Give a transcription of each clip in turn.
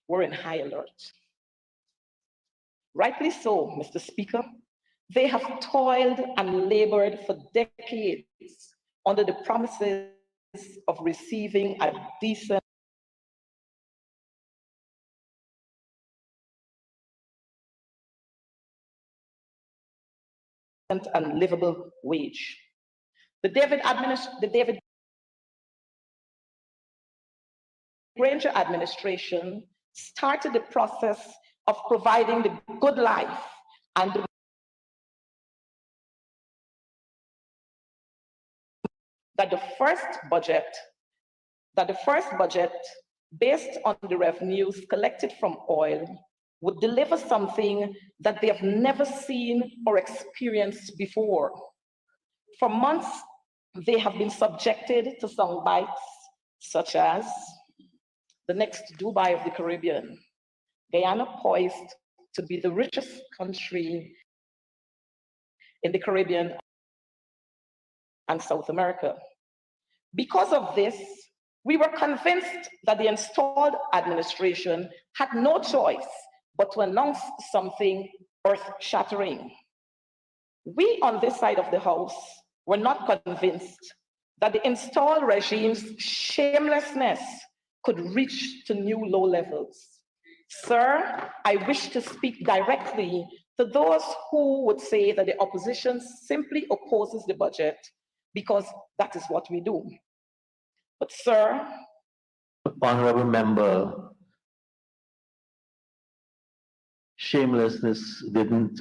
were in high alert. Rightly so, Mr. Speaker. They have toiled and labored for decades under the promises of receiving a decent and livable wage. The David Granger administration started the process of providing the good life and that the first budget that the first budget, based on the revenues collected from oil, would deliver something that they have never seen or experienced before. For months, they have been subjected to sound bites such as the next Dubai of the Caribbean, Guyana poised to be the richest country in the Caribbean and South America. Because of this, we were convinced that the installed administration had no choice but to announce something earth-shattering. We on this side of the House were not convinced that the installed regime's shamelessness could reach to new low levels. Sir, I wish to speak directly to those who would say that the opposition simply opposes the budget because that is what we do. But sir, Honorable member, shamelessness didn't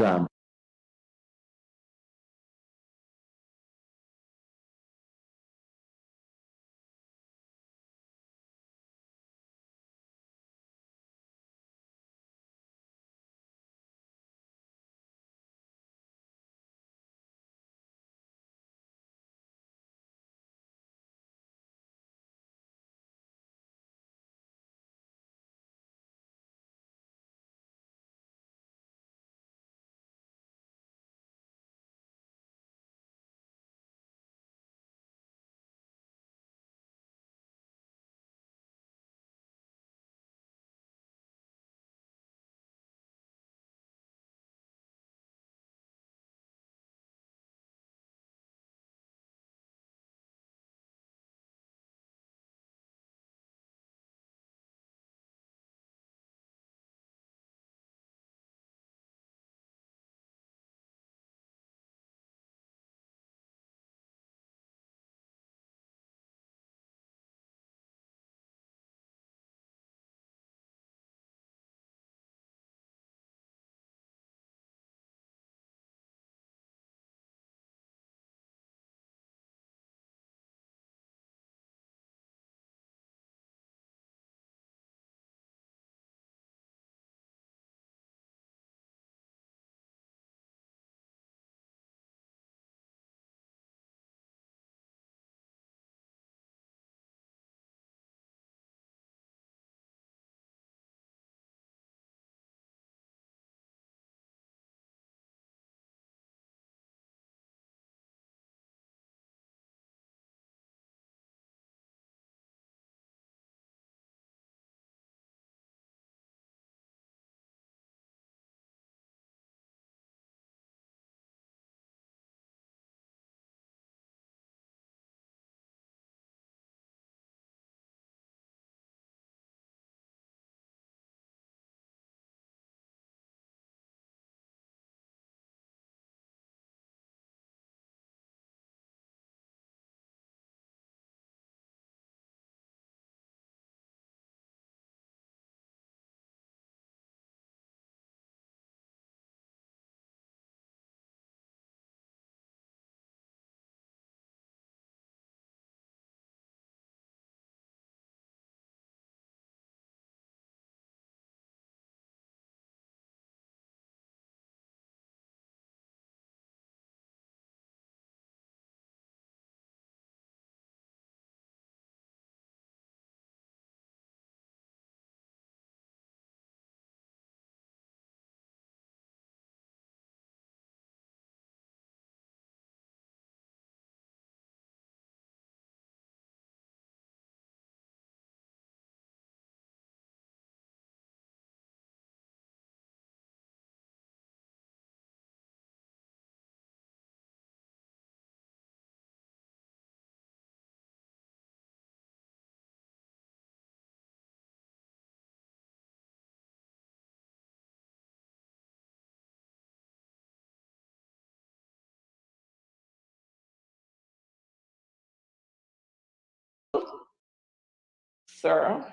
sir,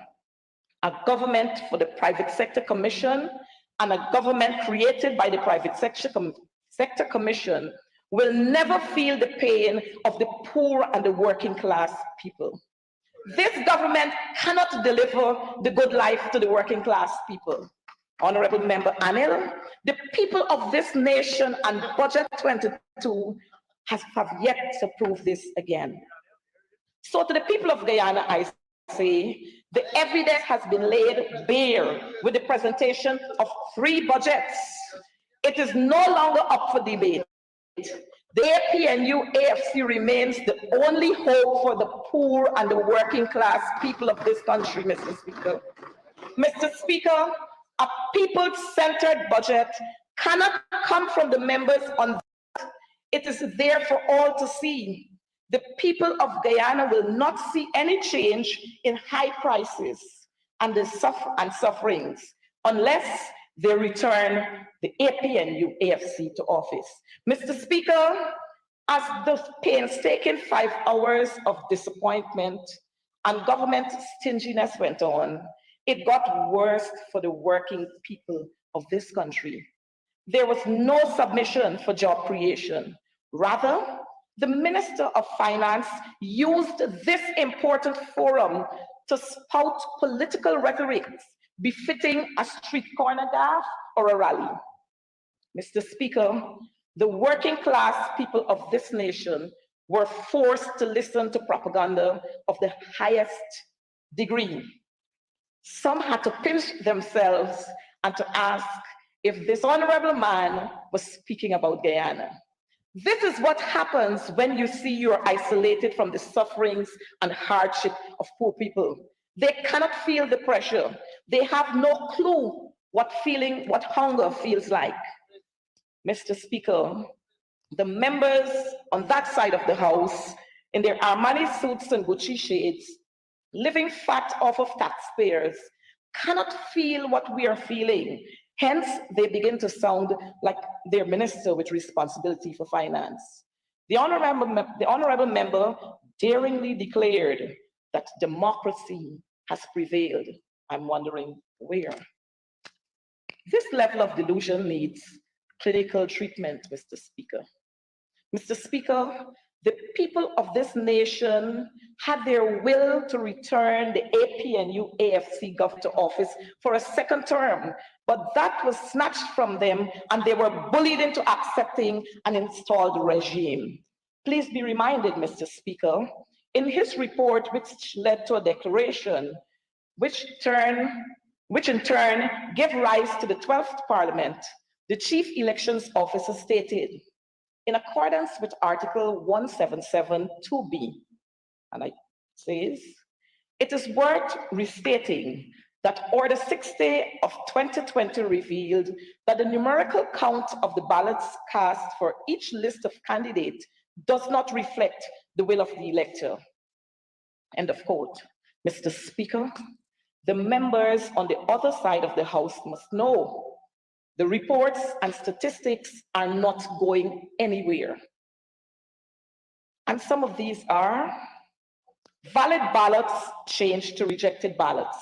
a government for the private sector commission and a government created by the private sector commission will never feel the pain of the poor and the working class people. This government cannot deliver the good life to the working class people. Honorable Member Anil, the people of this nation and Budget 22 have yet to prove this again. So to the people of Guyana, I say, the evidence has been laid bare with the presentation of 3 budgets. It is no longer up for debate. The APNU AFC remains the only hope for the poor and the working class people of this country, Mr. Speaker. Mr. Speaker, a people-centered budget cannot come from the members on that. It is there for all to see. The people of Guyana will not see any change in high prices and the sufferings unless they return the APNU AFC to office. Mr. Speaker, as the painstaking 5 hours of disappointment and government stinginess went on, it got worse for the working people of this country. There was no submission for job creation. Rather, the Minister of Finance used this important forum to spout political rhetoric befitting a street corner gaffe or a rally. Mr. Speaker, the working class people of this nation were forced to listen to propaganda of the highest degree. Some had to pinch themselves and to ask if this honorable man was speaking about Guyana. This is what happens when you see you're isolated from the sufferings and hardship of poor people. They cannot feel the pressure. They have no clue what hunger feels like. Mr. Speaker, the members on that side of the house, in their Armani suits and Gucci shades, living fat off of taxpayers, cannot feel what we are feeling. Hence, they begin to sound like their minister with responsibility for finance. The honorable member daringly declared that democracy has prevailed. I'm wondering where. This level of delusion needs clinical treatment, Mr. Speaker. Mr. Speaker, the people of this nation had their will to return the APNU AFC Gov to office for a second term, but that was snatched from them and they were bullied into accepting an installed regime. Please be reminded, Mr. Speaker, in his report, which led to a declaration, which in turn gave rise to the 12th Parliament, the Chief Elections Officer stated, in accordance with Article 177(2)(b, and I says, it is worth restating that Order 60 of 2020 revealed that the numerical count of the ballots cast for each list of candidates does not reflect the will of the elector. End of quote. Mr. Speaker, the members on the other side of the House must know the reports and statistics are not going anywhere. And some of these are valid ballots changed to rejected ballots.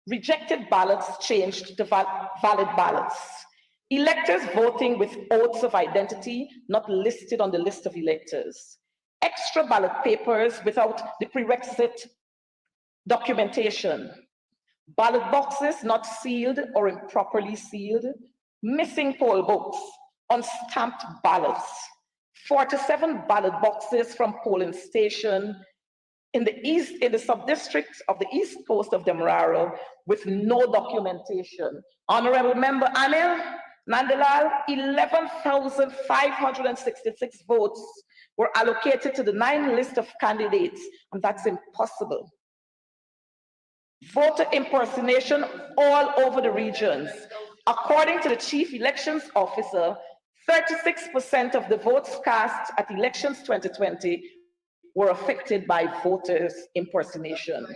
Rejected ballots changed to valid ballots. Electors voting with oaths of identity not listed on the list of electors. Extra ballot papers without the prerequisite documentation. Ballot boxes not sealed or improperly sealed. Missing poll books, unstamped ballots, 47 ballot boxes from polling station in the sub-district of the east coast of Demerara with no documentation. Honorable Member Anil Nandalal, 11,566 votes were allocated to the 9 list of candidates, and that's impossible. Voter impersonation all over the regions. According to the Chief Elections Officer, 36% of the votes cast at elections 2020 were affected by voters' impersonation.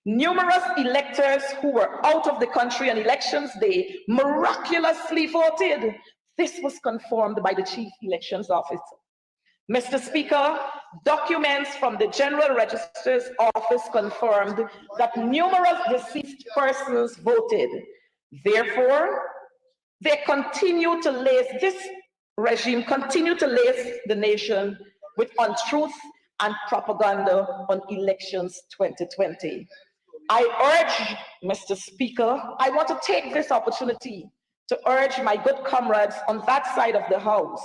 Numerous electors who were out of the country on elections day miraculously voted. This was confirmed by the Chief Elections Officer. Mr. Speaker, documents from the General Registrar's Office confirmed that numerous deceased persons voted. Therefore, this regime continued to lace the nation with untruth and propaganda on elections 2020. I urge, Mr. Speaker, I want to take this opportunity to urge my good comrades on that side of the House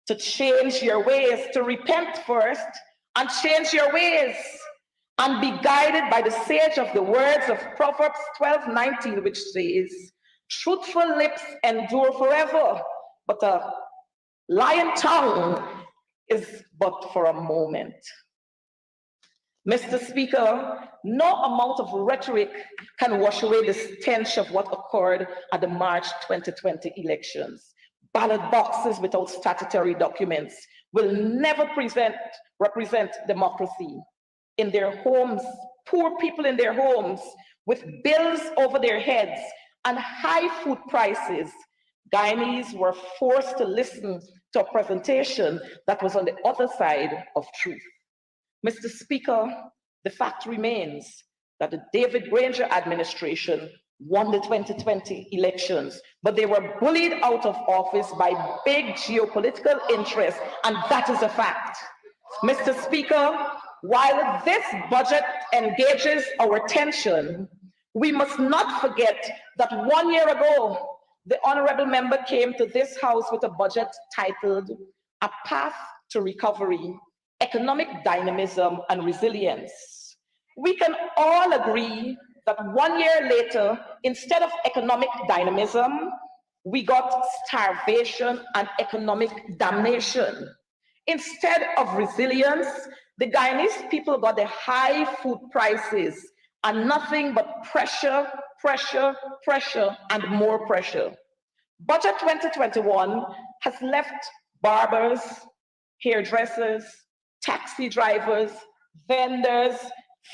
to change your ways, to repent first and change your ways and be guided by the sage of the words of Proverbs 12:19, which says, truthful lips endure forever, but a lying tongue is but for a moment. Mr. Speaker, no amount of rhetoric can wash away the stench of what occurred at the March 2020 elections. Ballot boxes without statutory documents will never represent democracy. In their homes, poor people in their homes with bills over their heads and high food prices, Guyanese were forced to listen to a presentation that was on the other side of truth. Mr. Speaker, the fact remains that the David Granger administration won the 2020 elections, but they were bullied out of office by big geopolitical interests, and that is a fact. Mr. Speaker, while this budget engages our attention, we must not forget that 1 year ago, the honorable member came to this House with a budget titled A Path to Recovery, Economic Dynamism and Resilience. We can all agree that 1 year later, instead of economic dynamism, we got starvation and economic damnation. Instead of resilience, the Guyanese people got the high food prices and nothing but pressure, pressure, pressure, and more pressure. Budget 2021 has left barbers, hairdressers, taxi drivers, vendors,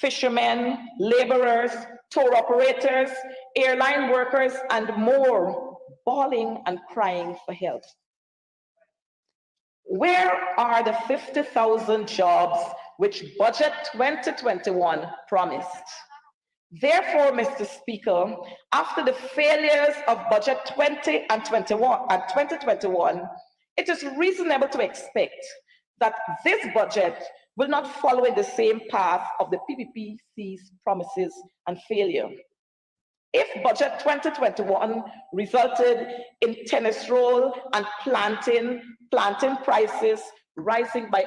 fishermen, laborers, tour operators, airline workers, and more bawling and crying for help. Where are the 50,000 jobs which Budget 2021 promised? Therefore, Mr. Speaker, after the failures of Budget 2021, it is reasonable to expect that this budget will not follow in the same path of the PPPC's promises and failure. If Budget 2021 resulted in tennis roll and plantain prices rising by